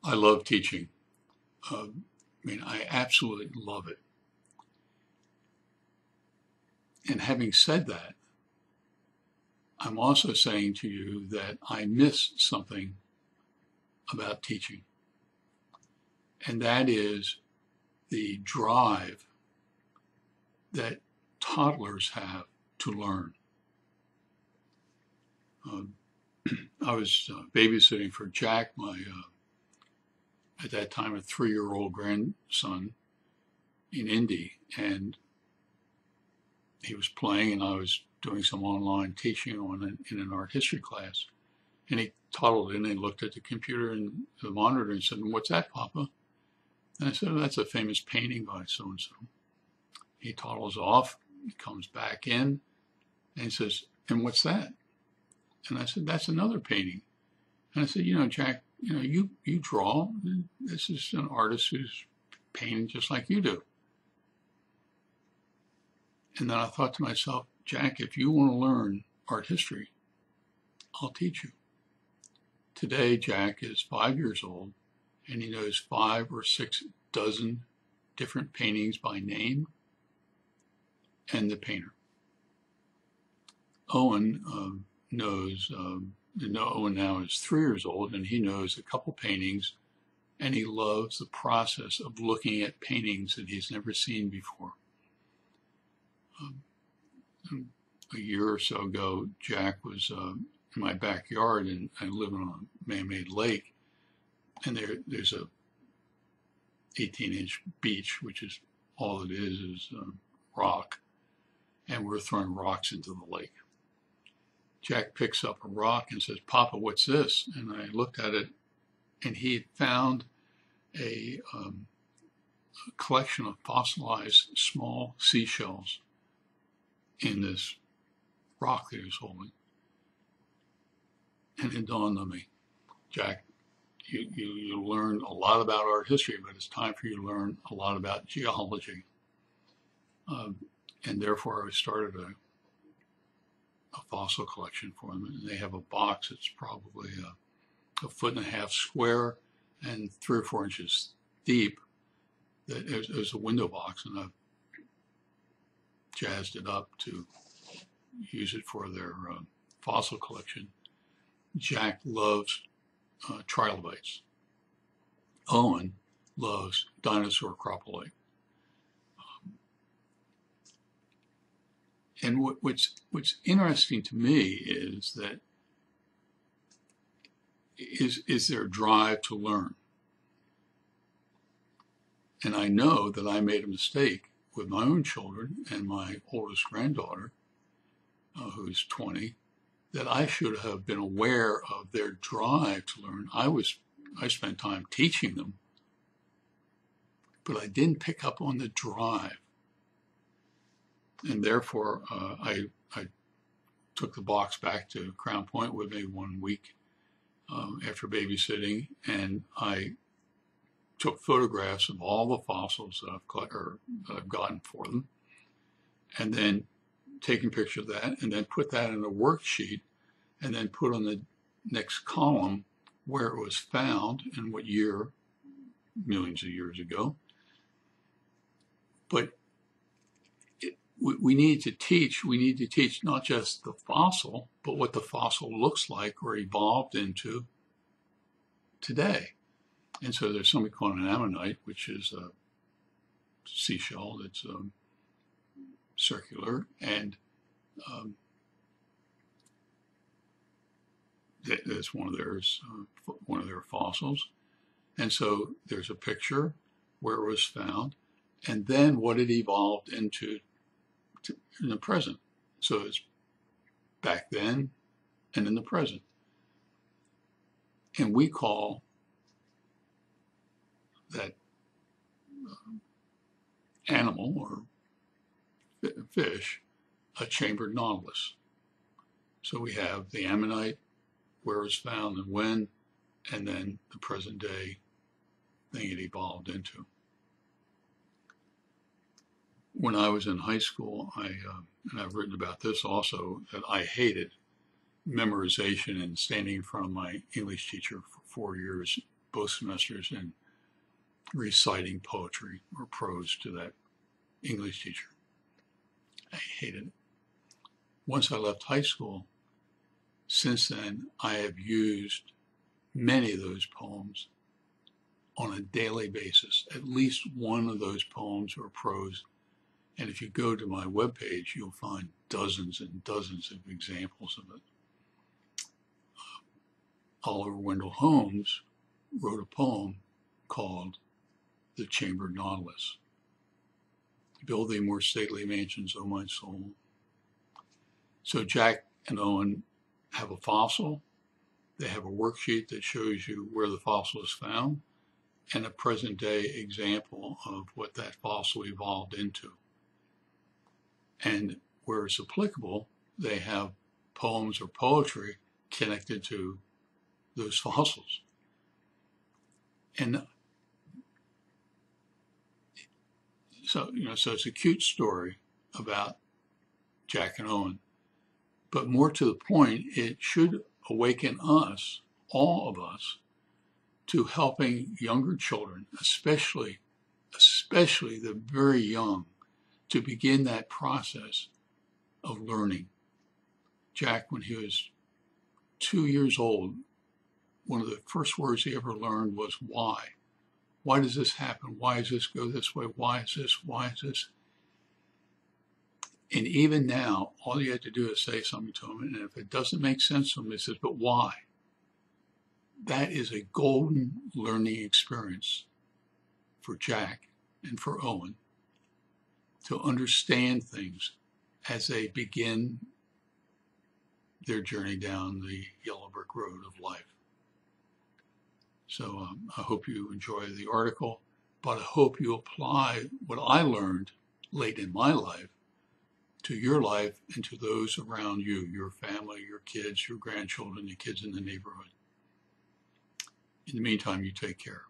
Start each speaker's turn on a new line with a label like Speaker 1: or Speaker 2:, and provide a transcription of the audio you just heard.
Speaker 1: I love teaching. I mean, I absolutely love it. And having said that, I'm also saying to you that I miss something about teaching, and that is the drive that toddlers have to learn. I was babysitting for Jack, my at that time a 3-year-old grandson in Indy, and he was playing, and I was doing some online teaching in an art history class, and he toddled in and looked at the computer and the monitor and said, "What's that, Papa?" And I said, "Oh, that's a famous painting by so and so." He toddles off, he comes back in, and he says, "And what's that?" And I said, "That's another painting." And I said, Jack, you draw. This is an artist who's painting just like you do." And then I thought to myself, Jack, if you want to learn art history, I'll teach you. Today, Jack is 5 years old, and he knows 5 or 6 dozen different paintings by name and the painter. Owen knows, Owen now is 3 years old, and he knows a couple paintings, and he loves the process of looking at paintings that he's never seen before. A year or so ago, Jack was in my backyard, and I live on a man-made lake, and there's a 18-inch beach, which is all it is rock, and we're throwing rocks into the lake. Jack picks up a rock and says, "Papa, what's this?" And I looked at it, and he had found a collection of fossilized small seashells in this rock that he was holding. And it dawned on me, Jack, you learn a lot about art history, but it's time for you to learn a lot about geology. And therefore, I started a fossil collection for them. And they have a box that's probably a 1.5 feet square and 3 or 4 inches deep. That is a window box, and I've jazzed it up to use it for their fossil collection. Jack loves trilobites. Owen loves dinosaur cropylite. And what's interesting to me is that is their drive to learn. And I know that I made a mistake with my own children and my oldest granddaughter, who's 20, that I should have been aware of their drive to learn. I spent time teaching them, but I didn't pick up on the drive. And therefore, I took the box back to Crown Point with me one week after babysitting, and I took photographs of all the fossils that I've gotten for them, and then taking pictures of that, and then put that in a worksheet, and then put on the next column where it was found and what year, millions of years ago. But we need to teach not just the fossil, but what the fossil looks like or evolved into today. And so there's something called an ammonite, which is a seashell that's circular, and that's one of their fossils. And so there's a picture where it was found, and then what it evolved into in the present. So it's back then and in the present. And we call that animal or fish a chambered nautilus. So we have the ammonite, where it was found and when, and then the present day thing it evolved into. When I was in high school, and I've written about this also, that I hated memorization and standing in front of my English teacher for 4 years both semesters in reciting poetry or prose to that English teacher. I hated it. Once I left high school, since then, I have used many of those poems on a daily basis, at least one of those poems or prose. And if you go to my webpage, you'll find dozens and dozens of examples of it. Oliver Wendell Holmes wrote a poem called The Chambered Nautilus. Build thee more stately mansions, O my soul. So Jack and Owen have a fossil. They have a worksheet that shows you where the fossil is found and a present day example of what that fossil evolved into. And where it's applicable, they have poems or poetry connected to those fossils. And so, so it's a cute story about Jack and Owen, but more to the point, it should awaken us, all of us, to helping younger children, especially the very young, to begin that process of learning. Jack, when he was 2 years old, one of the first words he ever learned was why. Why does this happen? Why does this go this way? Why is this? Why is this? And even now, all you have to do is say something to him, and if it doesn't make sense to him, he says, but why? That is a golden learning experience for Jack and for Owen to understand things as they begin their journey down the yellow brick road of life. So I hope you enjoy the article, but I hope you apply what I learned late in my life to your life and to those around you, your family, your kids, your grandchildren, the kids in the neighborhood. In the meantime, you take care.